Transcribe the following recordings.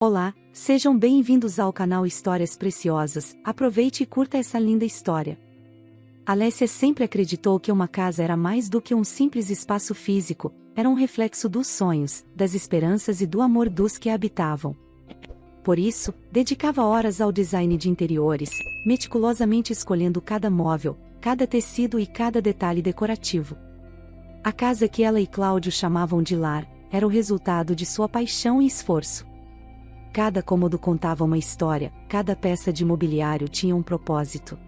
Olá, sejam bem-vindos ao canal Histórias Preciosas. Aproveite e curta essa linda história. Alessia sempre acreditou que uma casa era mais do que um simples espaço físico, era um reflexo dos sonhos, das esperanças e do amor dos que a habitavam. Por isso, dedicava horas ao design de interiores, meticulosamente escolhendo cada móvel, cada tecido e cada detalhe decorativo. A casa que ela e Cláudio chamavam de lar, era o resultado de sua paixão e esforço. Cada cômodo contava uma história, cada peça de mobiliário tinha um propósito.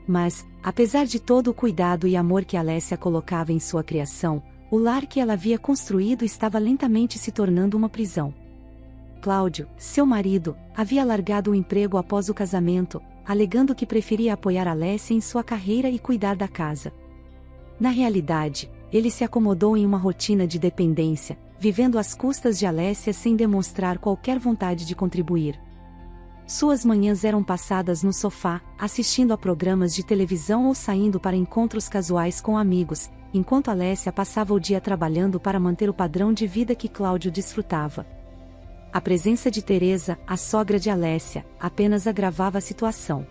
Mas, apesar de todo o cuidado e amor que Alessia colocava em sua criação, o lar que ela havia construído estava lentamente se tornando uma prisão. Cláudio, seu marido, havia largado o emprego após o casamento, alegando que preferia apoiar Alessia em sua carreira e cuidar da casa. Na realidade, ele se acomodou em uma rotina de dependência, vivendo às custas de Alessia sem demonstrar qualquer vontade de contribuir. Suas manhãs eram passadas no sofá, assistindo a programas de televisão ou saindo para encontros casuais com amigos, enquanto Alessia passava o dia trabalhando para manter o padrão de vida que Cláudio desfrutava. A presença de Teresa, a sogra de Alessia, apenas agravava a situação.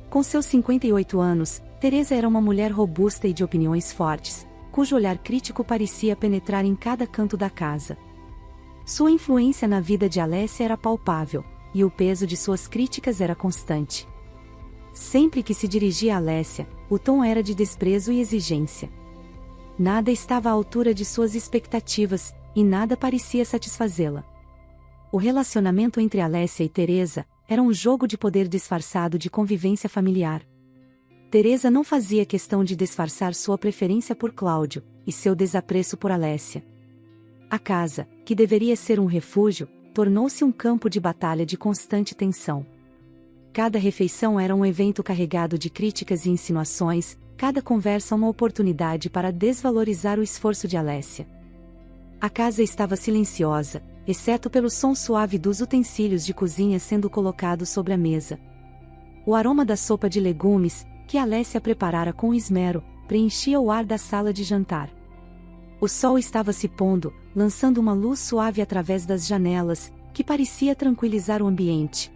Com seus 58 anos, Teresa era uma mulher robusta e de opiniões fortes, cujo olhar crítico parecia penetrar em cada canto da casa. Sua influência na vida de Alessia era palpável, e o peso de suas críticas era constante. Sempre que se dirigia a Alessia, o tom era de desprezo e exigência. Nada estava à altura de suas expectativas, e nada parecia satisfazê-la. O relacionamento entre Alessia e Teresa era um jogo de poder disfarçado de convivência familiar. Teresa não fazia questão de disfarçar sua preferência por Cláudio, e seu desapreço por Alessia. A casa, que deveria ser um refúgio, tornou-se um campo de batalha de constante tensão. Cada refeição era um evento carregado de críticas e insinuações, cada conversa uma oportunidade para desvalorizar o esforço de Alessia. A casa estava silenciosa, exceto pelo som suave dos utensílios de cozinha sendo colocados sobre a mesa. O aroma da sopa de legumes, que Alessia preparara com esmero, preenchia o ar da sala de jantar. O sol estava se pondo, lançando uma luz suave através das janelas, que parecia tranquilizar o ambiente.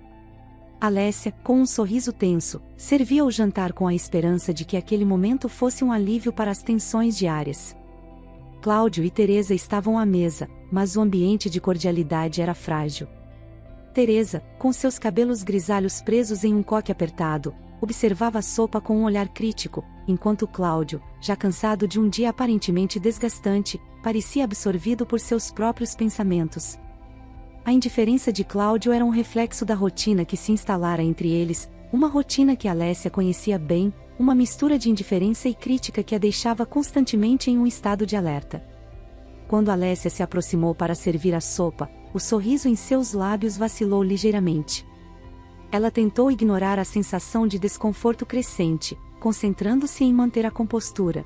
Alessia, com um sorriso tenso, servia o jantar com a esperança de que aquele momento fosse um alívio para as tensões diárias. Cláudio e Teresa estavam à mesa, mas o ambiente de cordialidade era frágil. Teresa, com seus cabelos grisalhos presos em um coque apertado, observava a sopa com um olhar crítico, enquanto Cláudio, já cansado de um dia aparentemente desgastante, parecia absorvido por seus próprios pensamentos. A indiferença de Cláudio era um reflexo da rotina que se instalara entre eles, uma rotina que Alessia conhecia bem, uma mistura de indiferença e crítica que a deixava constantemente em um estado de alerta. Quando Alessia se aproximou para servir a sopa, o sorriso em seus lábios vacilou ligeiramente. Ela tentou ignorar a sensação de desconforto crescente, concentrando-se em manter a compostura.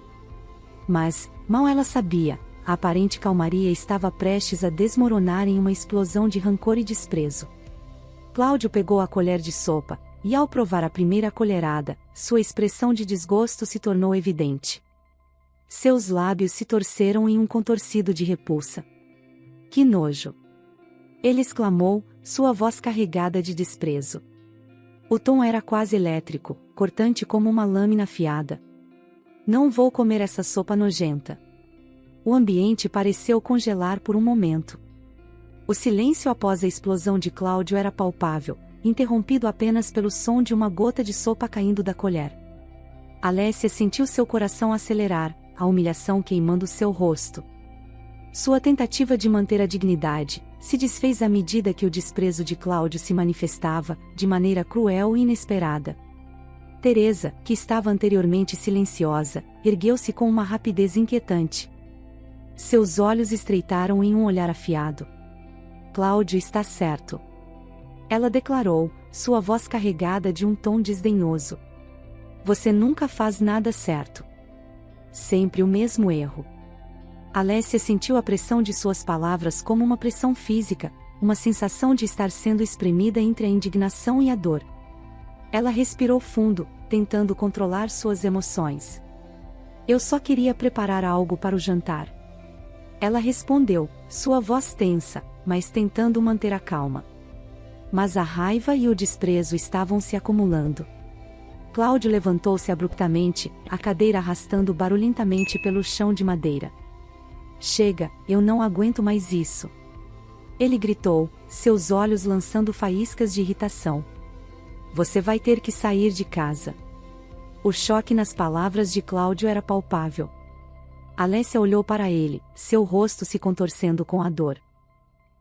Mas, mal ela sabia, a aparente calmaria estava prestes a desmoronar em uma explosão de rancor e desprezo. Cláudio pegou a colher de sopa, e ao provar a primeira colherada, sua expressão de desgosto se tornou evidente. Seus lábios se torceram em um contorcido de repulsa. Que nojo! Ele exclamou, sua voz carregada de desprezo. O tom era quase elétrico, cortante como uma lâmina afiada. Não vou comer essa sopa nojenta. O ambiente pareceu congelar por um momento. O silêncio após a explosão de Cláudio era palpável, interrompido apenas pelo som de uma gota de sopa caindo da colher. Alessia sentiu seu coração acelerar, a humilhação queimando seu rosto. Sua tentativa de manter a dignidade se desfez à medida que o desprezo de Cláudio se manifestava, de maneira cruel e inesperada. Teresa, que estava anteriormente silenciosa, ergueu-se com uma rapidez inquietante. Seus olhos estreitaram em um olhar afiado. Cláudio está certo. Ela declarou, sua voz carregada de um tom desdenhoso. Você nunca faz nada certo. Sempre o mesmo erro. Alessia sentiu a pressão de suas palavras como uma pressão física, uma sensação de estar sendo espremida entre a indignação e a dor. Ela respirou fundo, tentando controlar suas emoções. Eu só queria preparar algo para o jantar. Ela respondeu, sua voz tensa, mas tentando manter a calma. Mas a raiva e o desprezo estavam se acumulando. Cláudio levantou-se abruptamente, a cadeira arrastando barulhentamente pelo chão de madeira. Chega, eu não aguento mais isso. Ele gritou, seus olhos lançando faíscas de irritação. Você vai ter que sair de casa. O choque nas palavras de Cláudio era palpável. Alessia olhou para ele, seu rosto se contorcendo com a dor.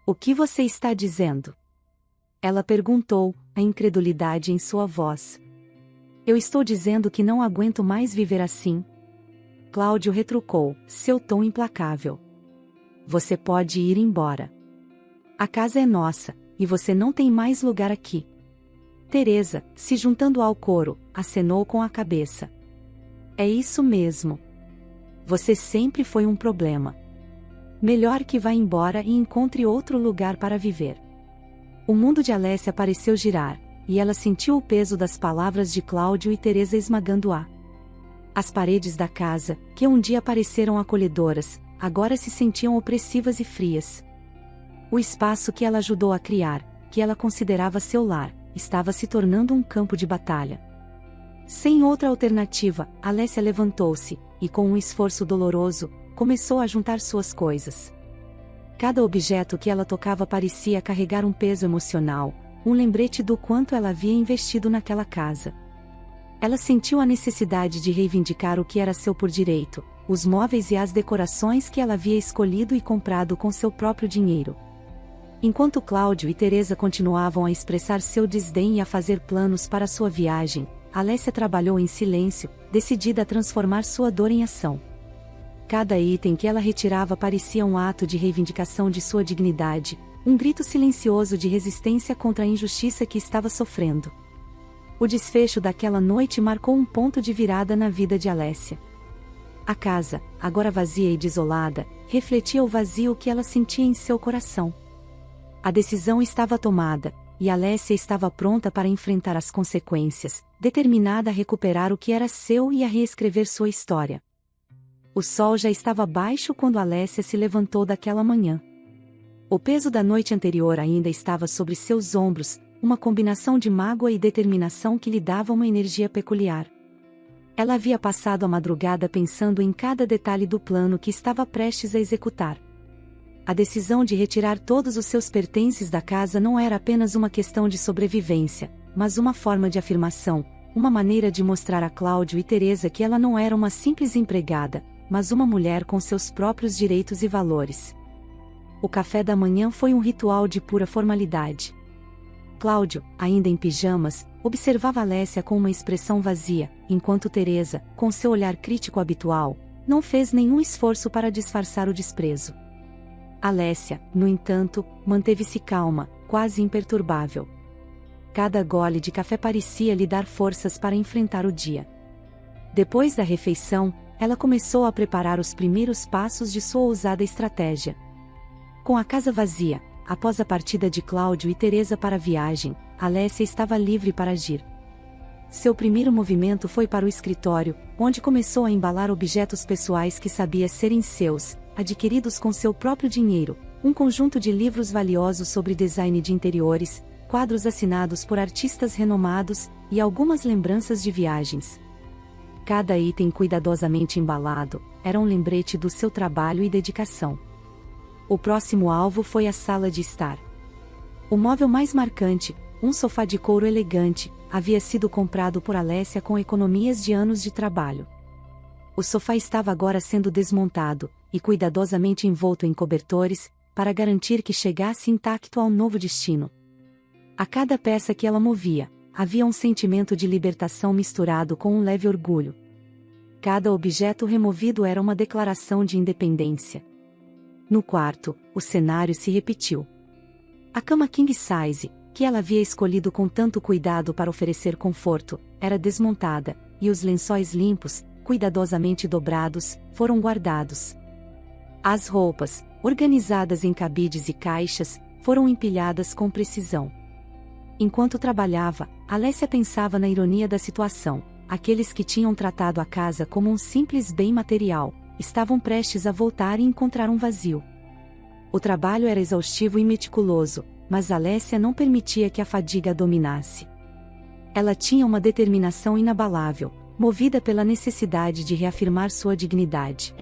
O que você está dizendo? Ela perguntou, a incredulidade em sua voz. Eu estou dizendo que não aguento mais viver assim. Cláudio retrucou, seu tom implacável. Você pode ir embora. A casa é nossa, e você não tem mais lugar aqui. Teresa, se juntando ao coro, acenou com a cabeça. É isso mesmo. Você sempre foi um problema. Melhor que vá embora e encontre outro lugar para viver. O mundo de Alessia pareceu girar, e ela sentiu o peso das palavras de Cláudio e Teresa esmagando-a. As paredes da casa, que um dia pareceram acolhedoras, agora se sentiam opressivas e frias. O espaço que ela ajudou a criar, que ela considerava seu lar, estava se tornando um campo de batalha. Sem outra alternativa, Alessia levantou-se, e com um esforço doloroso, começou a juntar suas coisas. Cada objeto que ela tocava parecia carregar um peso emocional, um lembrete do quanto ela havia investido naquela casa. Ela sentiu a necessidade de reivindicar o que era seu por direito, os móveis e as decorações que ela havia escolhido e comprado com seu próprio dinheiro. Enquanto Cláudio e Teresa continuavam a expressar seu desdém e a fazer planos para sua viagem, Alessia trabalhou em silêncio, decidida a transformar sua dor em ação. Cada item que ela retirava parecia um ato de reivindicação de sua dignidade, um grito silencioso de resistência contra a injustiça que estava sofrendo. O desfecho daquela noite marcou um ponto de virada na vida de Alessia. A casa, agora vazia e desolada, refletia o vazio que ela sentia em seu coração. A decisão estava tomada, e Alessia estava pronta para enfrentar as consequências, determinada a recuperar o que era seu e a reescrever sua história. O sol já estava baixo quando Alessia se levantou daquela manhã. O peso da noite anterior ainda estava sobre seus ombros, uma combinação de mágoa e determinação que lhe dava uma energia peculiar. Ela havia passado a madrugada pensando em cada detalhe do plano que estava prestes a executar. A decisão de retirar todos os seus pertences da casa não era apenas uma questão de sobrevivência, mas uma forma de afirmação, uma maneira de mostrar a Cláudio e Teresa que ela não era uma simples empregada, mas uma mulher com seus próprios direitos e valores. O café da manhã foi um ritual de pura formalidade. Cláudio, ainda em pijamas, observava Alessia com uma expressão vazia, enquanto Teresa, com seu olhar crítico habitual, não fez nenhum esforço para disfarçar o desprezo. Alessia, no entanto, manteve-se calma, quase imperturbável. Cada gole de café parecia lhe dar forças para enfrentar o dia. Depois da refeição, ela começou a preparar os primeiros passos de sua ousada estratégia. Com a casa vazia, após a partida de Cláudio e Teresa para a viagem, Alessia estava livre para agir. Seu primeiro movimento foi para o escritório, onde começou a embalar objetos pessoais que sabia serem seus, adquiridos com seu próprio dinheiro, um conjunto de livros valiosos sobre design de interiores, quadros assinados por artistas renomados, e algumas lembranças de viagens. Cada item cuidadosamente embalado, era um lembrete do seu trabalho e dedicação. O próximo alvo foi a sala de estar. O móvel mais marcante, um sofá de couro elegante, havia sido comprado por Alessia com economias de anos de trabalho. O sofá estava agora sendo desmontado, e cuidadosamente envolto em cobertores, para garantir que chegasse intacto ao novo destino. A cada peça que ela movia, havia um sentimento de libertação misturado com um leve orgulho. Cada objeto removido era uma declaração de independência. No quarto, o cenário se repetiu. A cama king size, que ela havia escolhido com tanto cuidado para oferecer conforto, era desmontada, e os lençóis limpos, cuidadosamente dobrados, foram guardados. As roupas, organizadas em cabides e caixas, foram empilhadas com precisão. Enquanto trabalhava, Alessia pensava na ironia da situação. Aqueles que tinham tratado a casa como um simples bem material, estavam prestes a voltar e encontrar um vazio. O trabalho era exaustivo e meticuloso, mas Alessia não permitia que a fadiga a dominasse. Ela tinha uma determinação inabalável, movida pela necessidade de reafirmar sua dignidade.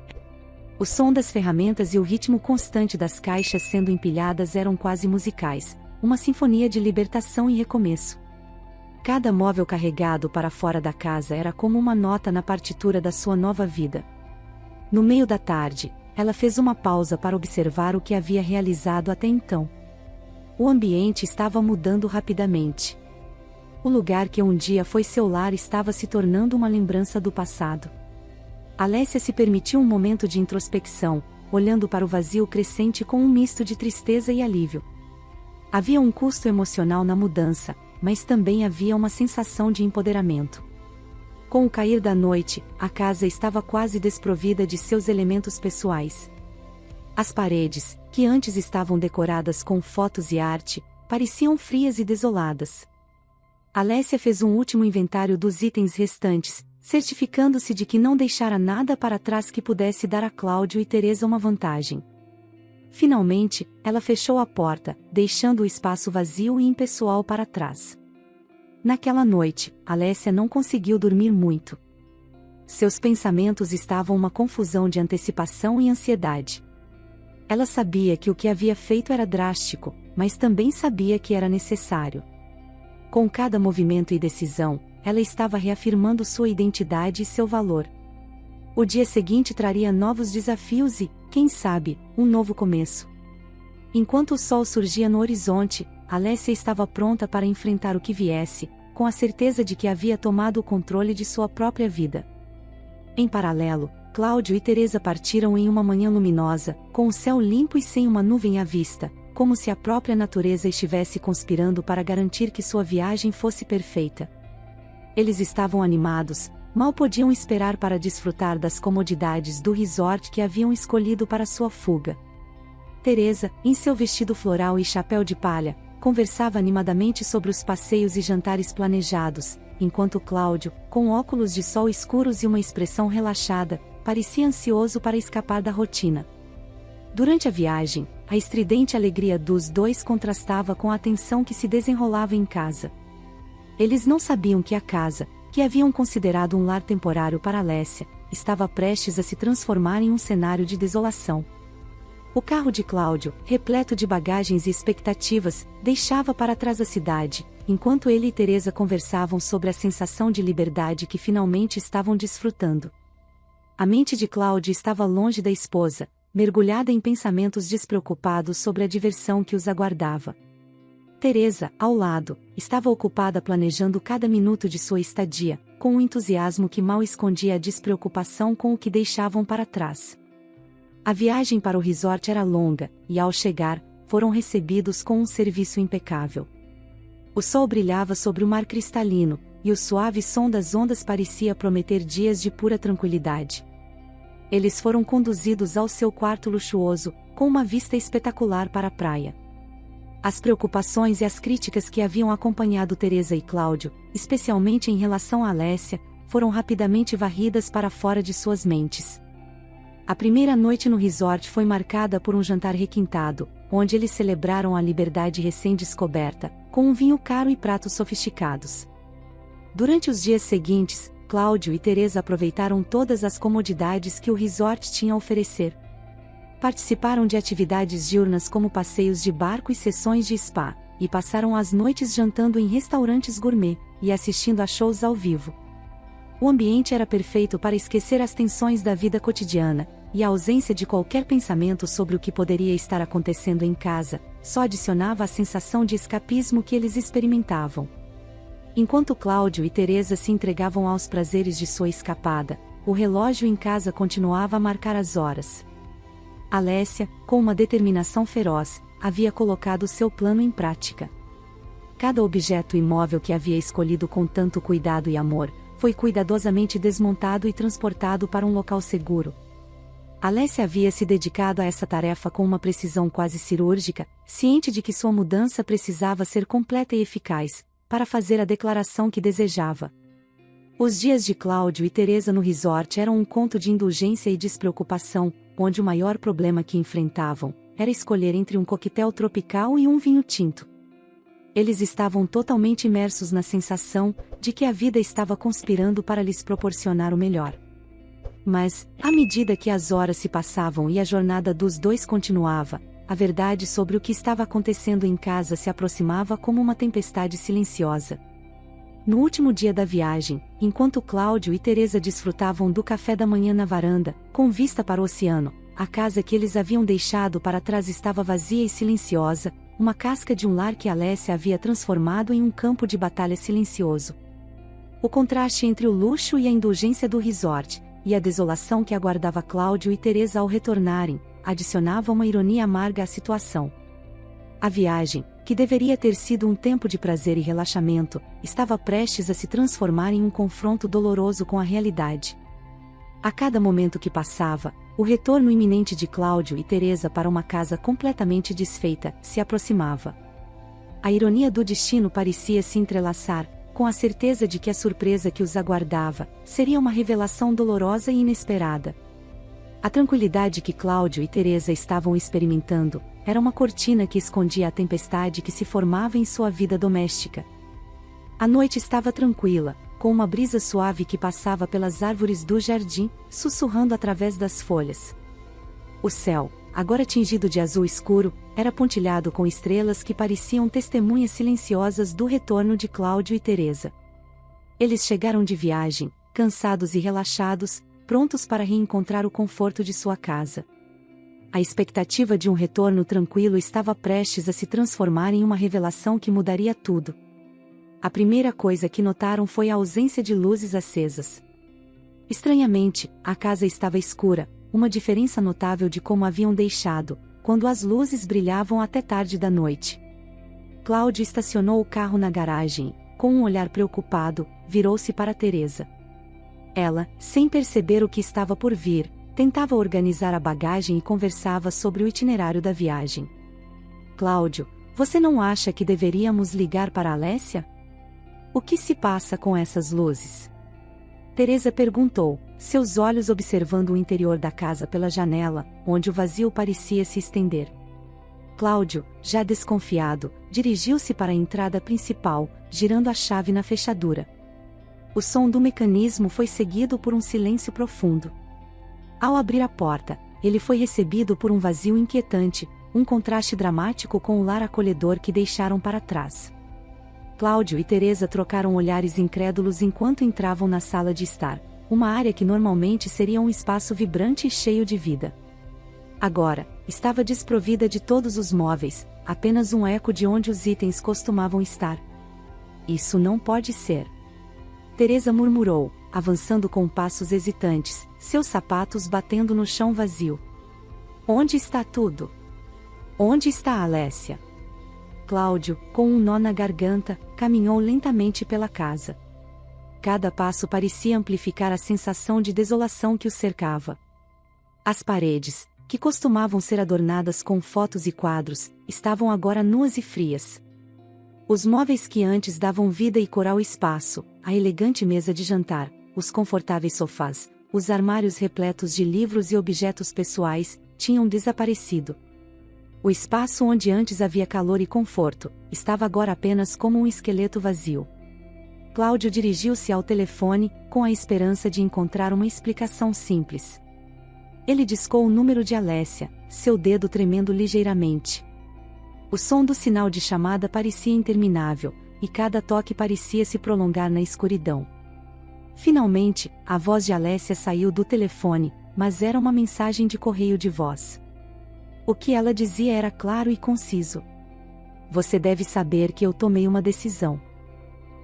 O som das ferramentas e o ritmo constante das caixas sendo empilhadas eram quase musicais, uma sinfonia de libertação e recomeço. Cada móvel carregado para fora da casa era como uma nota na partitura da sua nova vida. No meio da tarde, ela fez uma pausa para observar o que havia realizado até então. O ambiente estava mudando rapidamente. O lugar que um dia foi seu lar estava se tornando uma lembrança do passado. Alessia se permitiu um momento de introspecção, olhando para o vazio crescente com um misto de tristeza e alívio. Havia um custo emocional na mudança, mas também havia uma sensação de empoderamento. Com o cair da noite, a casa estava quase desprovida de seus elementos pessoais. As paredes, que antes estavam decoradas com fotos e arte, pareciam frias e desoladas. Alessia fez um último inventário dos itens restantes, certificando-se de que não deixara nada para trás que pudesse dar a Cláudio e Teresa uma vantagem. Finalmente, ela fechou a porta, deixando o espaço vazio e impessoal para trás. Naquela noite, Alessia não conseguiu dormir muito. Seus pensamentos estavam uma confusão de antecipação e ansiedade. Ela sabia que o que havia feito era drástico, mas também sabia que era necessário. Com cada movimento e decisão, ela estava reafirmando sua identidade e seu valor. O dia seguinte traria novos desafios e, quem sabe, um novo começo. Enquanto o sol surgia no horizonte, Alessia estava pronta para enfrentar o que viesse, com a certeza de que havia tomado o controle de sua própria vida. Em paralelo, Cláudio e Teresa partiram em uma manhã luminosa, com o céu limpo e sem uma nuvem à vista, como se a própria natureza estivesse conspirando para garantir que sua viagem fosse perfeita. Eles estavam animados, mal podiam esperar para desfrutar das comodidades do resort que haviam escolhido para sua fuga. Teresa, em seu vestido floral e chapéu de palha, conversava animadamente sobre os passeios e jantares planejados, enquanto Cláudio, com óculos de sol escuros e uma expressão relaxada, parecia ansioso para escapar da rotina. Durante a viagem, a estridente alegria dos dois contrastava com a tensão que se desenrolava em casa. Eles não sabiam que a casa, que haviam considerado um lar temporário para Alessia, estava prestes a se transformar em um cenário de desolação. O carro de Cláudio, repleto de bagagens e expectativas, deixava para trás a cidade, enquanto ele e Teresa conversavam sobre a sensação de liberdade que finalmente estavam desfrutando. A mente de Cláudio estava longe da esposa, mergulhada em pensamentos despreocupados sobre a diversão que os aguardava. Teresa, ao lado, estava ocupada planejando cada minuto de sua estadia, com um entusiasmo que mal escondia a despreocupação com o que deixavam para trás. A viagem para o resort era longa, e ao chegar, foram recebidos com um serviço impecável. O sol brilhava sobre o mar cristalino, e o suave som das ondas parecia prometer dias de pura tranquilidade. Eles foram conduzidos ao seu quarto luxuoso, com uma vista espetacular para a praia. As preocupações e as críticas que haviam acompanhado Teresa e Cláudio, especialmente em relação a Alessia, foram rapidamente varridas para fora de suas mentes. A primeira noite no resort foi marcada por um jantar requintado, onde eles celebraram a liberdade recém-descoberta, com um vinho caro e pratos sofisticados. Durante os dias seguintes, Cláudio e Teresa aproveitaram todas as comodidades que o resort tinha a oferecer. Participaram de atividades diurnas como passeios de barco e sessões de spa, e passaram as noites jantando em restaurantes gourmet, e assistindo a shows ao vivo. O ambiente era perfeito para esquecer as tensões da vida cotidiana, e a ausência de qualquer pensamento sobre o que poderia estar acontecendo em casa, só adicionava a sensação de escapismo que eles experimentavam. Enquanto Cláudio e Teresa se entregavam aos prazeres de sua escapada, o relógio em casa continuava a marcar as horas. Alessia, com uma determinação feroz, havia colocado seu plano em prática. Cada objeto imóvel que havia escolhido com tanto cuidado e amor, foi cuidadosamente desmontado e transportado para um local seguro. Alessia havia se dedicado a essa tarefa com uma precisão quase cirúrgica, ciente de que sua mudança precisava ser completa e eficaz, para fazer a declaração que desejava. Os dias de Cláudio e Teresa no resort eram um conto de indulgência e despreocupação, onde o maior problema que enfrentavam, era escolher entre um coquetel tropical e um vinho tinto. Eles estavam totalmente imersos na sensação de que a vida estava conspirando para lhes proporcionar o melhor. Mas, à medida que as horas se passavam e a jornada dos dois continuava, a verdade sobre o que estava acontecendo em casa se aproximava como uma tempestade silenciosa. No último dia da viagem, enquanto Cláudio e Teresa desfrutavam do café da manhã na varanda, com vista para o oceano, a casa que eles haviam deixado para trás estava vazia e silenciosa, uma casca de um lar que Alessia havia transformado em um campo de batalha silencioso. O contraste entre o luxo e a indulgência do resort, e a desolação que aguardava Cláudio e Teresa ao retornarem, adicionava uma ironia amarga à situação. A viagem, que deveria ter sido um tempo de prazer e relaxamento, estava prestes a se transformar em um confronto doloroso com a realidade. A cada momento que passava, o retorno iminente de Cláudio e Teresa para uma casa completamente desfeita se aproximava. A ironia do destino parecia se entrelaçar, com a certeza de que a surpresa que os aguardava seria uma revelação dolorosa e inesperada. A tranquilidade que Cláudio e Teresa estavam experimentando era uma cortina que escondia a tempestade que se formava em sua vida doméstica. A noite estava tranquila, com uma brisa suave que passava pelas árvores do jardim, sussurrando através das folhas. O céu, agora tingido de azul escuro, era pontilhado com estrelas que pareciam testemunhas silenciosas do retorno de Cláudio e Teresa. Eles chegaram de viagem, cansados e relaxados, prontos para reencontrar o conforto de sua casa. A expectativa de um retorno tranquilo estava prestes a se transformar em uma revelação que mudaria tudo. A primeira coisa que notaram foi a ausência de luzes acesas. Estranhamente, a casa estava escura, uma diferença notável de como haviam deixado, quando as luzes brilhavam até tarde da noite. Cláudio estacionou o carro na garagem e, com um olhar preocupado, virou-se para Teresa. Ela, sem perceber o que estava por vir, tentava organizar a bagagem e conversava sobre o itinerário da viagem. Cláudio, você não acha que deveríamos ligar para Alessia? O que se passa com essas luzes? Teresa perguntou, seus olhos observando o interior da casa pela janela, onde o vazio parecia se estender. Cláudio, já desconfiado, dirigiu-se para a entrada principal, girando a chave na fechadura. O som do mecanismo foi seguido por um silêncio profundo. Ao abrir a porta, ele foi recebido por um vazio inquietante, um contraste dramático com o lar acolhedor que deixaram para trás. Cláudio e Teresa trocaram olhares incrédulos enquanto entravam na sala de estar, uma área que normalmente seria um espaço vibrante e cheio de vida. Agora, estava desprovida de todos os móveis, apenas um eco de onde os itens costumavam estar. Isso não pode ser. Teresa murmurou, avançando com passos hesitantes, seus sapatos batendo no chão vazio. Onde está tudo? Onde está a Alessia? Cláudio, com um nó na garganta, caminhou lentamente pela casa. Cada passo parecia amplificar a sensação de desolação que o cercava. As paredes, que costumavam ser adornadas com fotos e quadros, estavam agora nuas e frias. Os móveis que antes davam vida e cor ao espaço, a elegante mesa de jantar, os confortáveis sofás, os armários repletos de livros e objetos pessoais, tinham desaparecido. O espaço onde antes havia calor e conforto, estava agora apenas como um esqueleto vazio. Cláudio dirigiu-se ao telefone, com a esperança de encontrar uma explicação simples. Ele discou o número de Alessia, seu dedo tremendo ligeiramente. O som do sinal de chamada parecia interminável, e cada toque parecia se prolongar na escuridão. Finalmente, a voz de Alessia saiu do telefone, mas era uma mensagem de correio de voz. O que ela dizia era claro e conciso. Você deve saber que eu tomei uma decisão.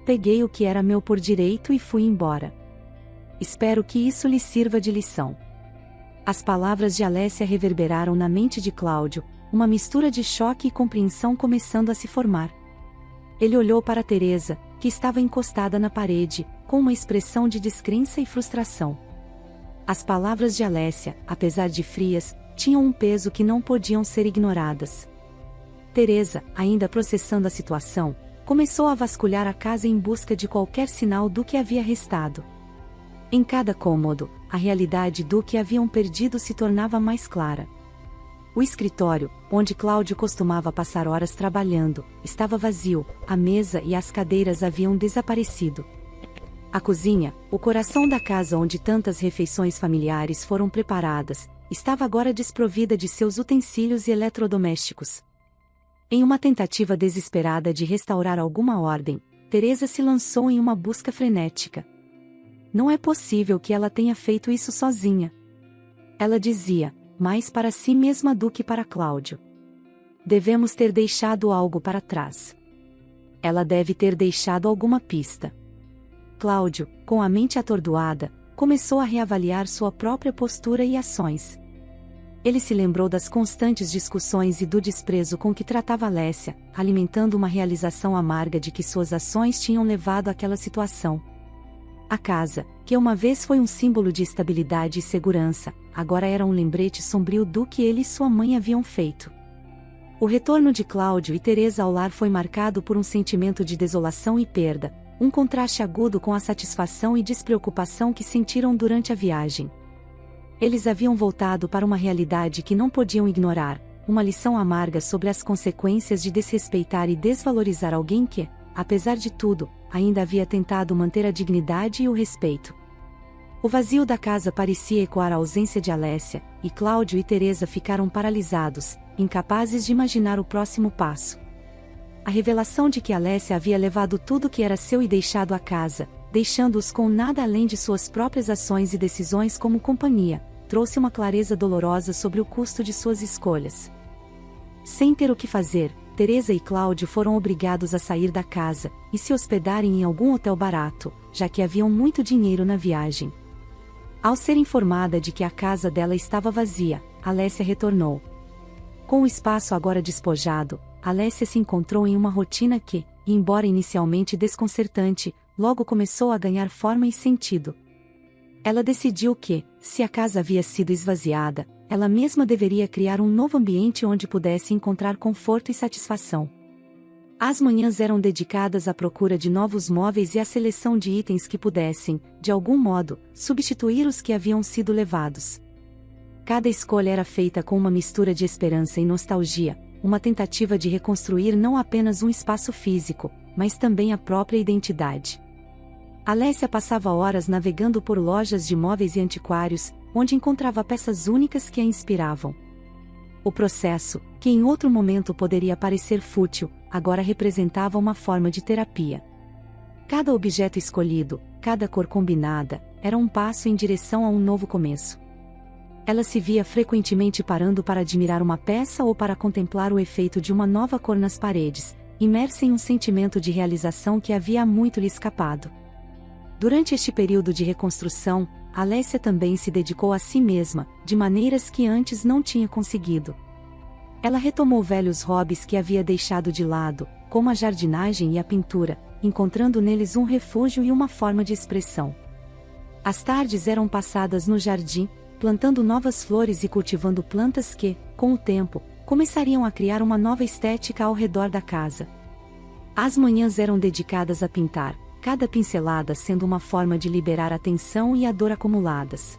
Peguei o que era meu por direito e fui embora. Espero que isso lhe sirva de lição. As palavras de Alessia reverberaram na mente de Cláudio, uma mistura de choque e compreensão começando a se formar. Ele olhou para Teresa, que estava encostada na parede, com uma expressão de descrença e frustração. As palavras de Alessia, apesar de frias, tinham um peso que não podiam ser ignoradas. Teresa, ainda processando a situação, começou a vasculhar a casa em busca de qualquer sinal do que havia restado. Em cada cômodo, a realidade do que haviam perdido se tornava mais clara. O escritório, onde Cláudio costumava passar horas trabalhando, estava vazio, a mesa e as cadeiras haviam desaparecido. A cozinha, o coração da casa onde tantas refeições familiares foram preparadas, estava agora desprovida de seus utensílios e eletrodomésticos. Em uma tentativa desesperada de restaurar alguma ordem, Teresa se lançou em uma busca frenética. Não é possível que ela tenha feito isso sozinha. Ela dizia, mais para si mesma do que para Cláudio. Devemos ter deixado algo para trás. Ela deve ter deixado alguma pista. Cláudio, com a mente atordoada, começou a reavaliar sua própria postura e ações. Ele se lembrou das constantes discussões e do desprezo com que tratava Alessia, alimentando uma realização amarga de que suas ações tinham levado àquela situação. A casa, que uma vez foi um símbolo de estabilidade e segurança, agora era um lembrete sombrio do que ele e sua mãe haviam feito. O retorno de Cláudio e Teresa ao lar foi marcado por um sentimento de desolação e perda, um contraste agudo com a satisfação e despreocupação que sentiram durante a viagem. Eles haviam voltado para uma realidade que não podiam ignorar, uma lição amarga sobre as consequências de desrespeitar e desvalorizar alguém que, apesar de tudo, ainda havia tentado manter a dignidade e o respeito. O vazio da casa parecia ecoar a ausência de Alessia, e Cláudio e Teresa ficaram paralisados, incapazes de imaginar o próximo passo. A revelação de que Alessia havia levado tudo que era seu e deixado a casa, deixando-os com nada além de suas próprias ações e decisões como companhia, trouxe uma clareza dolorosa sobre o custo de suas escolhas. Sem ter o que fazer, Teresa e Cláudio foram obrigados a sair da casa, e se hospedarem em algum hotel barato, já que haviam muito dinheiro na viagem. Ao ser informada de que a casa dela estava vazia, Alessia retornou. Com o espaço agora despojado, Alessia se encontrou em uma rotina que, embora inicialmente desconcertante, logo começou a ganhar forma e sentido. Ela decidiu que, se a casa havia sido esvaziada, ela mesma deveria criar um novo ambiente onde pudesse encontrar conforto e satisfação. As manhãs eram dedicadas à procura de novos móveis e à seleção de itens que pudessem, de algum modo, substituir os que haviam sido levados. Cada escolha era feita com uma mistura de esperança e nostalgia, uma tentativa de reconstruir não apenas um espaço físico, mas também a própria identidade. Alessia passava horas navegando por lojas de móveis e antiquários, onde encontrava peças únicas que a inspiravam. O processo, que em outro momento poderia parecer fútil, agora representava uma forma de terapia. Cada objeto escolhido, cada cor combinada, era um passo em direção a um novo começo. Ela se via frequentemente parando para admirar uma peça ou para contemplar o efeito de uma nova cor nas paredes, imersa em um sentimento de realização que havia há muito lhe escapado. Durante este período de reconstrução, Alessia também se dedicou a si mesma, de maneiras que antes não tinha conseguido. Ela retomou velhos hobbies que havia deixado de lado, como a jardinagem e a pintura, encontrando neles um refúgio e uma forma de expressão. As tardes eram passadas no jardim, plantando novas flores e cultivando plantas que, com o tempo, começariam a criar uma nova estética ao redor da casa. As manhãs eram dedicadas a pintar, cada pincelada sendo uma forma de liberar a tensão e a dor acumuladas.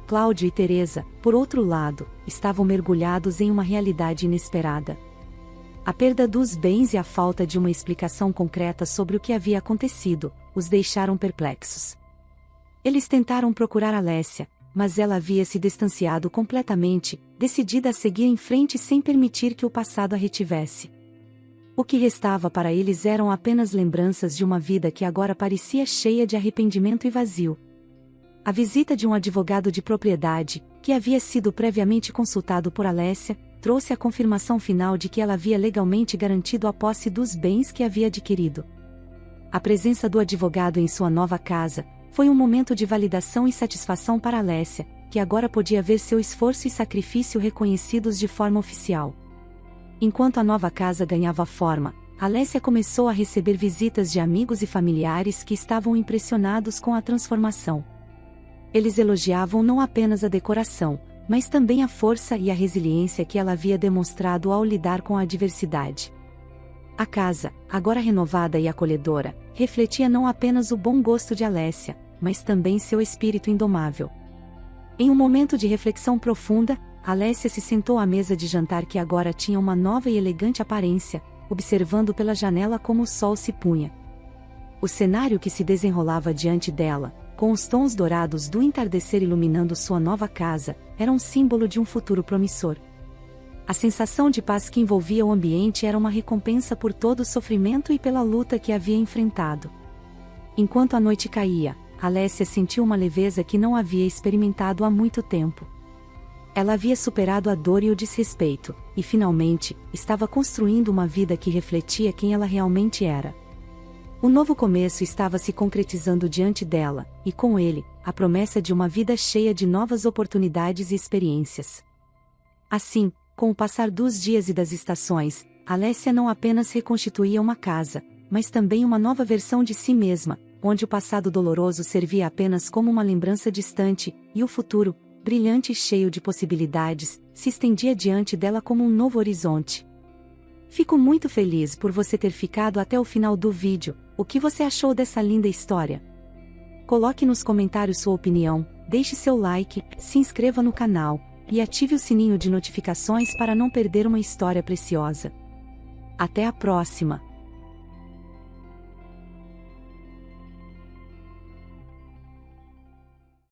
Cláudio e Teresa, por outro lado, estavam mergulhados em uma realidade inesperada. A perda dos bens e a falta de uma explicação concreta sobre o que havia acontecido, os deixaram perplexos. Eles tentaram procurar Alessia, mas ela havia se distanciado completamente, decidida a seguir em frente sem permitir que o passado a retivesse. O que restava para eles eram apenas lembranças de uma vida que agora parecia cheia de arrependimento e vazio. A visita de um advogado de propriedade, que havia sido previamente consultado por Alessia, trouxe a confirmação final de que ela havia legalmente garantido a posse dos bens que havia adquirido. A presença do advogado em sua nova casa foi um momento de validação e satisfação para Alessia, que agora podia ver seu esforço e sacrifício reconhecidos de forma oficial. Enquanto a nova casa ganhava forma, Alessia começou a receber visitas de amigos e familiares que estavam impressionados com a transformação. Eles elogiavam não apenas a decoração, mas também a força e a resiliência que ela havia demonstrado ao lidar com a adversidade. A casa, agora renovada e acolhedora, refletia não apenas o bom gosto de Alessia, mas também seu espírito indomável. Em um momento de reflexão profunda, Alessia se sentou à mesa de jantar que agora tinha uma nova e elegante aparência, observando pela janela como o sol se punha. O cenário que se desenrolava diante dela, com os tons dourados do entardecer iluminando sua nova casa, era um símbolo de um futuro promissor. A sensação de paz que envolvia o ambiente era uma recompensa por todo o sofrimento e pela luta que havia enfrentado. Enquanto a noite caía, Alessia sentiu uma leveza que não havia experimentado há muito tempo. Ela havia superado a dor e o desrespeito, e finalmente, estava construindo uma vida que refletia quem ela realmente era. O novo começo estava se concretizando diante dela, e com ele, a promessa de uma vida cheia de novas oportunidades e experiências. Assim, com o passar dos dias e das estações, Alessia não apenas reconstituía uma casa, mas também uma nova versão de si mesma, onde o passado doloroso servia apenas como uma lembrança distante, e o futuro, brilhante e cheio de possibilidades, se estendia diante dela como um novo horizonte. Fico muito feliz por você ter ficado até o final do vídeo. O que você achou dessa linda história? Coloque nos comentários sua opinião, deixe seu like, se inscreva no canal, e ative o sininho de notificações para não perder uma história preciosa. Até a próxima!